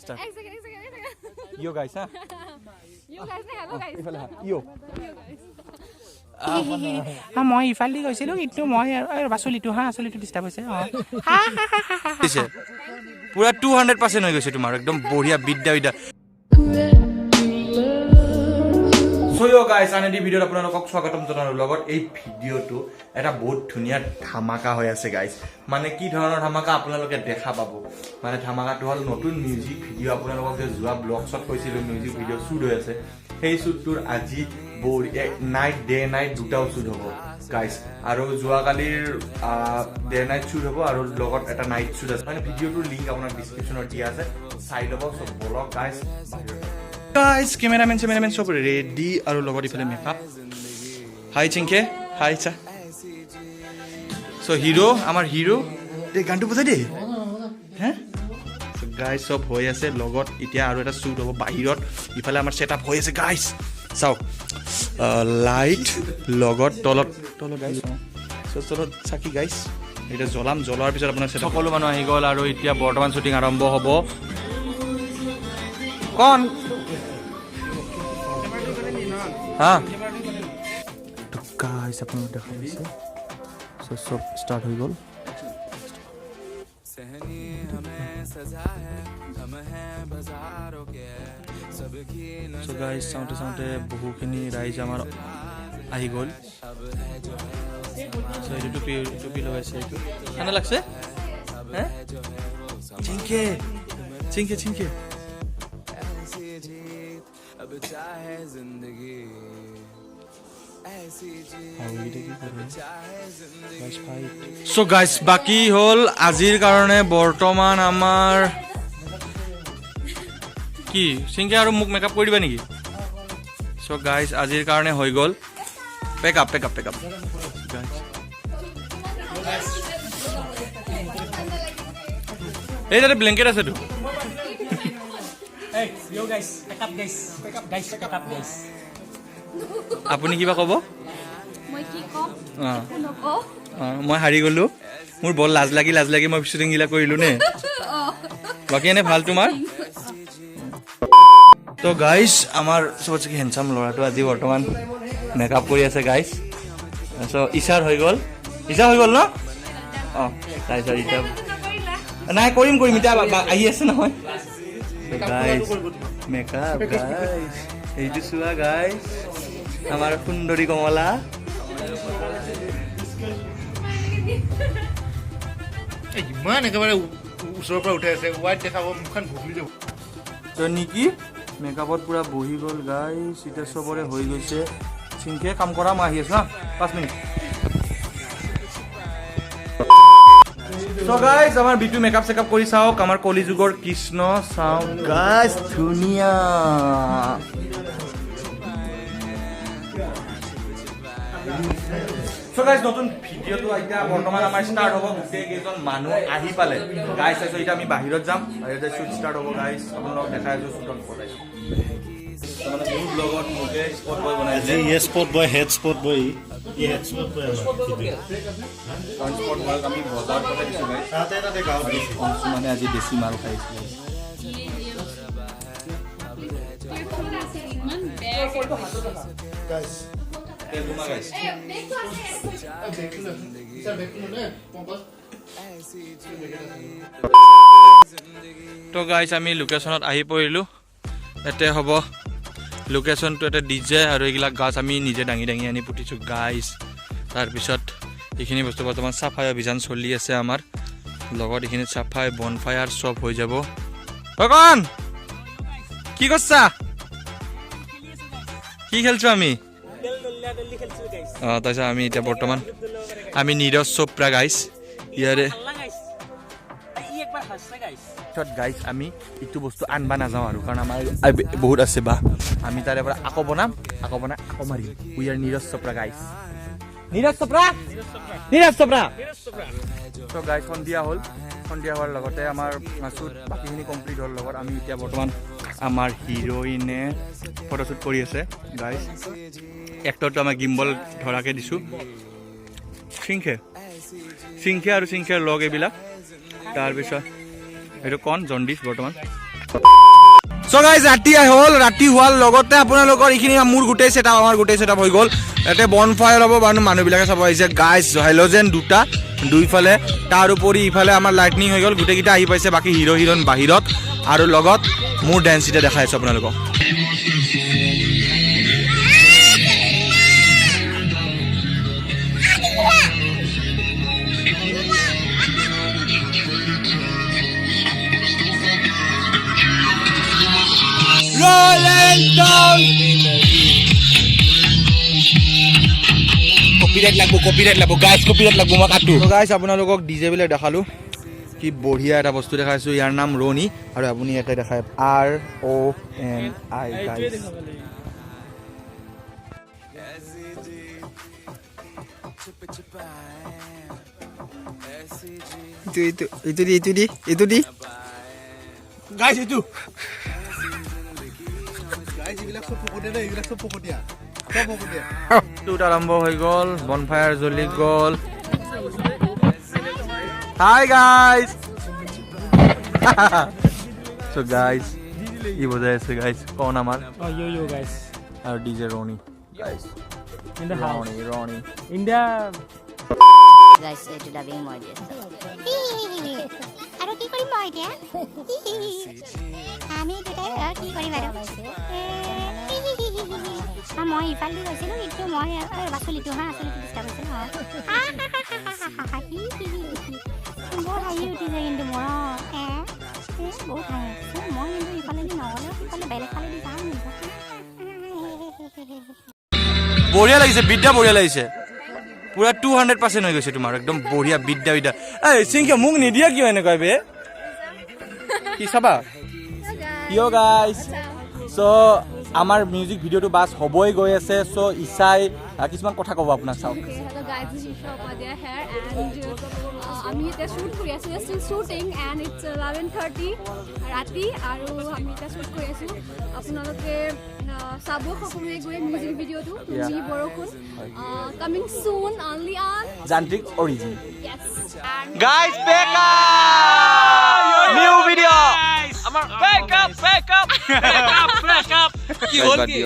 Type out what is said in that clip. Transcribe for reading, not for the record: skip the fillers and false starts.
Start. Ek second. Yo guys, huh? You guys, hello guys. Yo. মই ইফালে গৈছিলোঁ কিন্তু মই চলিটো চলিটো ডিষ্টাৰ্ব হৈছে পুৰা 200% হৈ গৈছে তোমাৰ একদম বঢ়িয়া বিদ্যা সো গাইস আনদি ভিডিওত আপোনালোকক স্বাগতম জনালোঁ লগত এই ভিডিওটো এটা বহুত ধুনীয়া ধামাকা হৈ আছে গাইস মানে কি ধৰণৰ ধামাকা আপোনালোকে দেখা পাব মানে ধামাকাটো হল নতুন মিউজিক ভিডিও আপোনালোকক যে জুৱা ব্লগ শ্বট কৈছিলোঁ মিউজিক ভিডিও শ্বুট হৈ আছে সেই শ্বুটটোৰ আজি নাইট ডে নাইট দুটাও শ্বুট হ'ব গাইস আৰু যোৱাকালিৰ ডে নাইট শ্বুট হ'ব আৰু লগত এটা নাইট শ্বুট আছে মানে ভিডিওটোৰ লিংক আপোনাৰ ডেসক্ৰিপচনত দিয়া আছে চাই ল'ব সব ব্লগ গাইস গাইস ক্যামেৰামেন সব ৰেডি আৰু লগত ইফালে মেকআপ হাই চিংকে হাই চা সো হিৰো আমাৰ হিৰো এই গানটো বুজাই দে হে গাইস সব হৈ আছে লগত এতিয়া আৰু এটা শ্বুট হ'ব বাহিৰত ইফালে আমাৰ সেটআপ হৈ আছে গাইস চাও লাইট লগত তলত গাইস তলত চাকি গাইস এটা জ্বলাৰ পিছত আপোনাৰ সকলো মানুহ আহি গ'ল আৰু এতিয়া বৰ্তমান শুটিং আৰম্ভ হ'ব কোন হা তো গাইস আপোনালোক দেখা পাইছে সব স্টার্ট হৈ গ'ল So guys, চাওঁতে বহুখিনি ৰাইজ আমাৰ আহি গ'ল so এইটো টুপি লগাইছে এইটো কেনে লাগছে হে চিংকে So guys, বাকি হল আজিৰ কাৰণে বৰ্তমান আমাৰ কি সিংকে আৰু মুক মেকআপ কৰি দিবা নেকি সো গাইস আজিৰ কাৰণে হৈ গ'ল পেক আপ এই যে ব্ল্যাঙ্কেট আছে তো Hey, yo guys, pick up guys. আপুনি কিবা ক'ব মই কি কম নকও মই হাৰি গ'লো মোৰ বৰ লাজ লাগি মই শুটিং গিলা কৰিলো নে বাকি এনে ভাল তোমাৰ তো গাইস আমাৰ সবচে হ্যান্ডসাম লৰাটো আজি বৰ্তমান মেকআপ কৰি আছে গাইস সো ইশাৰ হৈ গ'ল ন তাৰপিছত ইটা নাই কৰিম ইটা আহি আছে নহয় গাইস মেকআপ গাইস এইটো চোৱা গাইস আমাৰ সুন্দৰী কমলা ইমান একেবাৰে ওচৰৰ পৰা উঠাই আছে হোৱাইট দেখাব মুখখন ভুগলি যাব তো নিকি মেকআপত পুৰা বহি গ'ল গাইস এটা সবৰে হৈ গৈছে চিংকে কাম কৰা মই আহি আছো 5 মিনিট So guys, আমাৰ বিটু মেকআপ চেকআপ কৰি চাওক আমাৰ কলিযুগৰ কৃষ্ণ চাও গাইস ধুনিয়া So guys, নতুন ভিডিওটো আইতা বৰ্তমান আমাৰ স্টাৰ্ট হ'ব গুটে কেজন মানুহ আহি পালে গাইস আছে এটা আমি বাহিৰত যাম বাহিৰত শুট স্টাৰ্ট হ'ব গাইস আপোনালোক দেখাই আছো শুটত পলাই মানে বহুত ব্লগত মুকে স্পট বয় বনাইছে ये spot boy head spot boy ये हेड स्पॉट बॉय স্পট বয় আমি বজাৰ পঠাই দিছো গাইস साथे ना देखाओ মানে আজি বেছি মাল খাইছে गाइस তেলুমা গাইস তো গাইস আমি লোকেশনত আহি পৰিলো এতে হ'ব লোকেশনটো এটা ডিজে আৰু এইগিলা গাছ আমি নিজে ডাঙি আনি পুতিছো গাইস তাৰ পিছত এইখিনি বস্তু বৰ্তমান সাফাই অভিযান চলি আছে আমাৰ লগত এইখিনি সাফাই বনফায়াৰ সব হৈ যাব ভগৱান কি কৰছা কি খেলছো আমি তাৰপিছত আমি এতিয়া বৰ্তমান আমি নীৰজ চোপ্ৰা গাইস ইয়াৰে গাইস আমি ইটো বস্তু আনবা নাযাওঁ আৰু কাৰণ আমাৰ বহুত আছে বা আমি তাৰে পৰা আকৌ বনাম আকৌ মাৰিম we are Neeraj Chopra guys Neeraj Chopra তো গাইস সন্ধিয়া হোৱাৰ লগতে আমাৰ শ্বুট বাকিখিনি কমপ্লিট হ'ল লগত আমি এতিয়া বৰ্তমান আমাৰ হিৰোইনে ফটোশ্বুট কৰি আছে গাইস এক্টৰটো আমাৰ গিম্বল ধৰাকে দিছো সিংখে আৰু সিংখেৰ লগ এইবিলাক তাৰপিছত এইটো কন জণ্ডিছ বৰ্তমান সো গাইজ ৰাতি হ'ল ৰাতি হোৱাৰ লগতে আপোনালোকৰ এইখিনি মোৰ গোটেই ছেটআপ আমাৰ গোটেই ছেটআপ হৈ গ'ল ইয়াতে বন ফায়াৰ হ'ব মানুহবিলাকে চাব আহিছে গাইজ হেল'জেন দুইফালে তাৰ উপৰি ইফালে আমাৰ লাইটনিং হৈ গ'ল গোটেইকেইটা আহি পাইছে বাকী হিৰ' হিৰইন বাহিৰত আৰু লগত মোৰ ডেন্স এতিয়া দেখাই আছোঁ আপোনালোকক Rolling down. Copyright লাগবো guys copyright লাগবো মই কাটো তো গাইস আপোনালোকক ডিজে বিলে দেখালো কি বঢ়িয়া এটা বস্তু দেখাইছো ইয়াৰ নাম ৰনি আৰু আপুনি এটা দেখায় RONI guys itu di guys itu আৰম্ভ হৈ গ'ল বনফায়াৰ জ্বলি গ'ল হাই গাইজ সো গাইজ ই বজাই আছে গাইজ কোন আমাৰ yo guys আৰু DJ Ronnie guys in the house Ronnie India guys to dubbing more this আৰু কি কৰিম মই এতিয়া আমি তেতিয়া কি কৰিম আৰু মই ইফালে গৈছিলোঁ কিন্তু মই বাছলিটো আচলতে ডিষ্টাৰ্ব হৈছিল বৰ হাঁহি উঠিছে কিন্তু মোৰ বহুত হাঁহি উঠিছে মই কিন্তু ইফালেদি নগ'লেও সিফালে বেলেগ ফালেদি যাওঁ বঢ়িয়া লাগিছে বিদ্যা বঢ়িয়া লাগিছে পুৰা 200% হৈ গৈছে তোমাৰ একদম বঢ়িয়া বিদ্যা এই চিংকিয়া মোক নিদিয়া কিয় এনেকুৱা বে কি চাবা ইয় গাইজ সো আমাৰ মিউজিক ভিডিঅ'টো বাছ হ'বই গৈ আছে সো ইছাই কিছুমান কথা ক'ব আপোনাক চাওক Hello guys, this is Chakravarty here and আমি এটা শুট কৰি আছো still shooting and it's 11:30 ৰাতি আৰু আমি এটা শুট কৰি আছো আপোনালোকে চাব সকলোৱে গৈ মিউজিক ভিডিঅ'টো Tumi Borokhun coming soon only on যান্ত্ৰিক origin yes guys back up new video' আমাৰ back up কি হ'ল কি